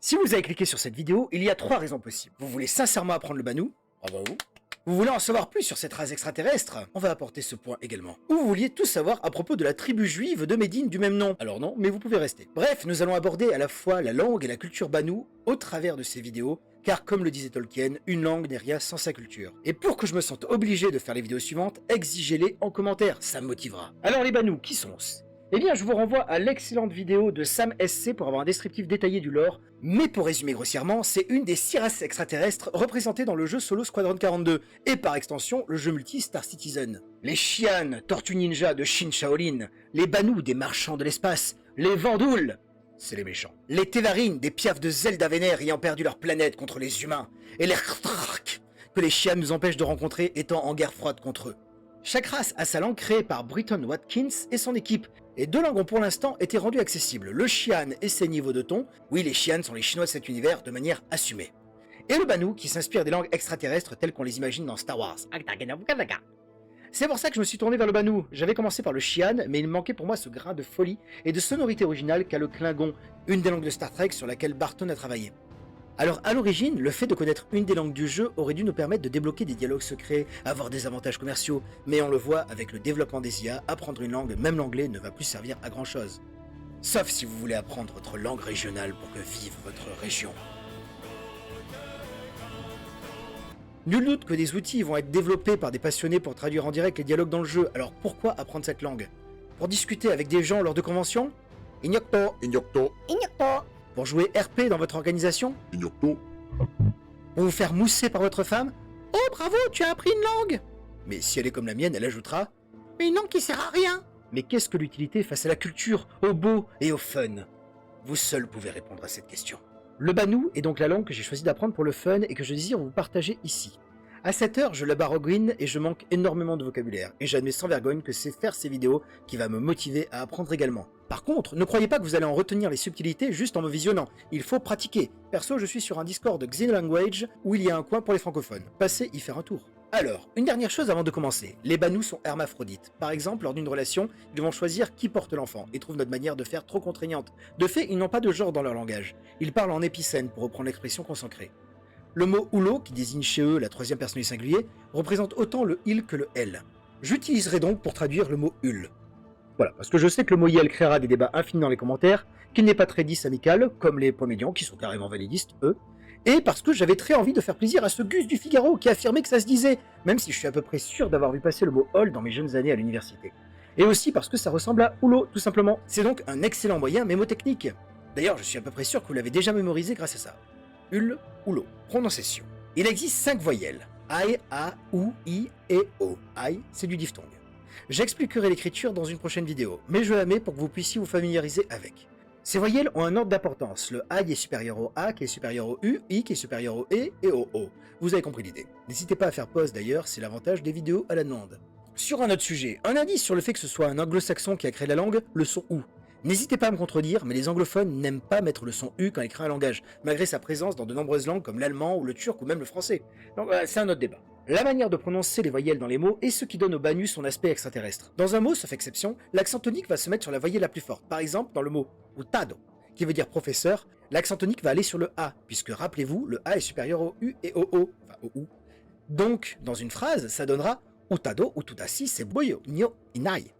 Si vous avez cliqué sur cette vidéo, il y a 3 raisons possibles. Vous voulez sincèrement apprendre le Banou, bravo à vous. Vous voulez en savoir plus sur cette race extraterrestre, on va apporter ce point également. Ou vous vouliez tout savoir à propos de la tribu juive de Médine du même nom. Alors non, mais vous pouvez rester. Bref, nous allons aborder à la fois la langue et la culture Banou au travers de ces vidéos, car comme le disait Tolkien, une langue n'est rien sans sa culture. Et pour que je me sente obligé de faire les vidéos suivantes, exigez-les en commentaire, ça me motivera. Alors les Banous, qui sont-ce ? Eh bien, je vous renvoie à l'excellente vidéo de Sam SC pour avoir un descriptif détaillé du lore, mais pour résumer grossièrement, c'est une des 6 races extraterrestres représentées dans le jeu Solo Squadron 42, et par extension, le jeu multi Star Citizen. Les Xi'an, Tortues Ninja de Shin Shaolin, les Banous des marchands de l'espace, les Vandouls, c'est les méchants. Les Tevarin, des piafs de Zelda vénère ayant perdu leur planète contre les humains, et les Rtrak, que les Xi'an nous empêchent de rencontrer étant en guerre froide contre eux. Chaque race a sa langue créée par Britton Watkins et son équipe, et 2 langues ont pour l'instant été rendues accessibles, le Xi'an et ses niveaux de ton, oui les Xi'an sont les Chinois de cet univers de manière assumée, et le Banou qui s'inspire des langues extraterrestres telles qu'on les imagine dans Star Wars. C'est pour ça que je me suis tourné vers le Banou. J'avais commencé par le Xi'an, mais il me manquait pour moi ce grain de folie et de sonorité originale qu'a le Klingon, une des langues de Star Trek sur laquelle Barton a travaillé. Alors à l'origine, le fait de connaître une des langues du jeu aurait dû nous permettre de débloquer des dialogues secrets, avoir des avantages commerciaux, mais on le voit avec le développement des IA, apprendre une langue, même l'anglais, ne va plus servir à grand chose. Sauf si vous voulez apprendre votre langue régionale pour que vive votre région. Nul doute que des outils vont être développés par des passionnés pour traduire en direct les dialogues dans le jeu, alors pourquoi apprendre cette langue? Pour discuter avec des gens lors de conventions? Ignocto. Pour jouer RP dans votre organisation? Ignocto. Pour vous faire mousser par votre femme? Oh bravo, tu as appris une langue! Mais si elle est comme la mienne, elle ajoutera: mais une langue qui sert à rien! Mais qu'est-ce que l'utilité face à la culture, au beau et au fun? Vous seul pouvez répondre à cette question. Le Banou est donc la langue que j'ai choisi d'apprendre pour le fun et que je désire vous partager ici. À cette heure, je la baragouine et je manque énormément de vocabulaire, et j'admets sans vergogne que c'est faire ces vidéos qui va me motiver à apprendre également. Par contre, ne croyez pas que vous allez en retenir les subtilités juste en me visionnant, il faut pratiquer. Perso, je suis sur un Discord de Xenolanguage où il y a un coin pour les francophones. Passez y faire un tour. Alors, une dernière chose avant de commencer, les Banous sont hermaphrodites. Par exemple, lors d'une relation, ils vont choisir qui porte l'enfant et trouvent notre manière de faire trop contraignante. De fait, ils n'ont pas de genre dans leur langage. Ils parlent en épicène pour reprendre l'expression consacrée. Le mot Ulo, qui désigne chez eux la 3e personne du singulier, représente autant le il que le elle. J'utiliserai donc pour traduire le mot ul. Voilà, parce que je sais que le mot yel créera des débats infinis dans les commentaires, qu'il n'est pas très amical, comme les points médians, qui sont carrément validistes, eux, et parce que j'avais très envie de faire plaisir à ce Gus du Figaro qui affirmait que ça se disait, même si je suis à peu près sûr d'avoir vu passer le mot hall dans mes jeunes années à l'université. Et aussi parce que ça ressemble à Ulo, tout simplement. C'est donc un excellent moyen mémotechnique. D'ailleurs, je suis à peu près sûr que vous l'avez déjà mémorisé grâce à ça. Ul, Ulo. Prononciation. Il existe 5 voyelles. I, A, U, I et O. I, c'est du diphtongue. J'expliquerai l'écriture dans une prochaine vidéo, mais je la mets pour que vous puissiez vous familiariser avec. Ces voyelles ont un ordre d'importance. Le I est supérieur au A, qui est supérieur au U, I qui est supérieur au E et au O. Vous avez compris l'idée. N'hésitez pas à faire pause d'ailleurs, c'est l'avantage des vidéos à la demande. Sur un autre sujet, un indice sur le fait que ce soit un anglo-saxon qui a créé la langue, le son OU. N'hésitez pas à me contredire, mais les anglophones n'aiment pas mettre le son U quand ils créent un langage, malgré sa présence dans de nombreuses langues comme l'allemand ou le turc ou même le français. Donc voilà, c'est un autre débat. La manière de prononcer les voyelles dans les mots est ce qui donne au Banu son aspect extraterrestre. Dans un mot, sauf exception, l'accent tonique va se mettre sur la voyelle la plus forte. Par exemple, dans le mot utado, qui veut dire professeur, l'accent tonique va aller sur le A, puisque rappelez-vous, le A est supérieur au U et au O, enfin au OU. Donc, dans une phrase, ça donnera utado utudasi seboyo nyo inai.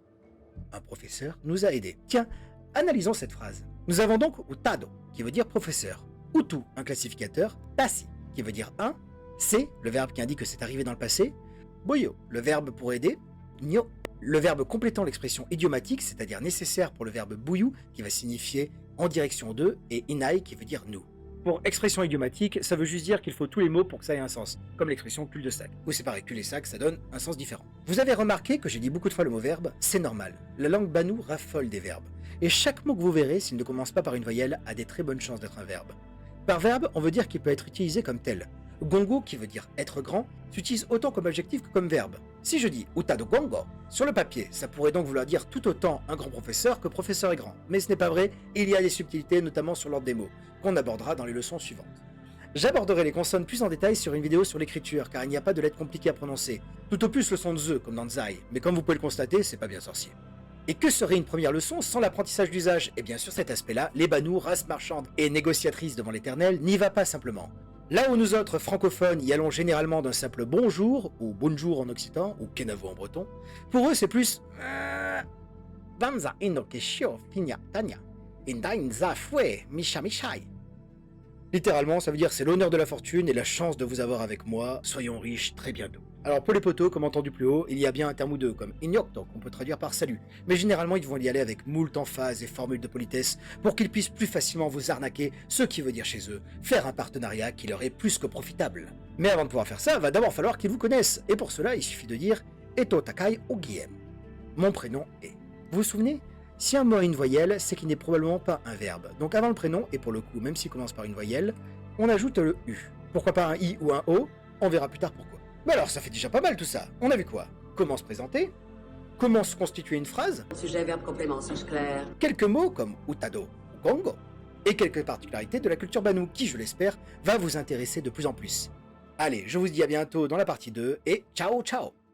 Un professeur nous a aidés. Tiens, analysons cette phrase. Nous avons donc utado, qui veut dire professeur, utu, un classificateur, tasi, qui veut dire un, c'est le verbe qui indique que c'est arrivé dans le passé, boyo, le verbe pour aider, nyo, le verbe complétant l'expression idiomatique, c'est-à-dire nécessaire pour le verbe bouyou, qui va signifier en direction de, et inai, qui veut dire nous. Pour expression idiomatique, ça veut juste dire qu'il faut tous les mots pour que ça ait un sens, comme l'expression cul-de-sac. Ou c'est pareil, cul-de-sac, ça donne un sens différent. Vous avez remarqué que j'ai dit beaucoup de fois le mot verbe, c'est normal. La langue Banou raffole des verbes. Et chaque mot que vous verrez, s'il ne commence pas par une voyelle, a des très bonnes chances d'être un verbe. Par verbe, on veut dire qu'il peut être utilisé comme tel. Gongo, qui veut dire être grand, s'utilise autant comme adjectif que comme verbe. Si je dis uta de gongo, sur le papier, ça pourrait donc vouloir dire tout autant un grand professeur que professeur est grand. Mais ce n'est pas vrai, il y a des subtilités, notamment sur l'ordre des mots, qu'on abordera dans les leçons suivantes. J'aborderai les consonnes plus en détail sur une vidéo sur l'écriture, car il n'y a pas de lettres compliquées à prononcer. Tout au plus le son de Z, comme dans Zai, mais comme vous pouvez le constater, c'est pas bien sorcier. Et que serait une première leçon sans l'apprentissage d'usage? Et bien sur cet aspect-là, les Banous, race marchande et négociatrice devant l'Éternel, n'y va pas simplement. Là où nous autres francophones y allons généralement d'un simple bonjour, ou bonjour en occitan, ou kenavo en breton, pour eux c'est plus Banza inokeshio finya tanya, indainza fue misha mishai. Littéralement, ça veut dire c'est l'honneur de la fortune et la chance de vous avoir avec moi, soyons riches très bientôt. Alors pour les poteaux, comme entendu plus haut, il y a bien un terme ou deux, comme inyokto, qu'on peut traduire par salut, mais généralement ils vont y aller avec moult emphases et formules de politesse pour qu'ils puissent plus facilement vous arnaquer, ce qui veut dire chez eux, faire un partenariat qui leur est plus que profitable. Mais avant de pouvoir faire ça, va d'abord falloir qu'ils vous connaissent, et pour cela il suffit de dire Eto Takai Ogiem. Mon prénom est. Vous vous souvenez? Si un mot a une voyelle, c'est qu'il n'est probablement pas un verbe. Donc avant le prénom, et pour le coup, même s'il commence par une voyelle, on ajoute le U. Pourquoi pas un I ou un O? On verra plus tard pourquoi. Mais alors, ça fait déjà pas mal tout ça. On a vu quoi? Comment se présenter? Comment se constituer une phrase? Sujet, verbe, complément, suis-je clair? Quelques mots comme Utado ou Gongo. Et quelques particularités de la culture Banou qui, je l'espère, va vous intéresser de plus en plus. Allez, je vous dis à bientôt dans la partie 2 et ciao ciao!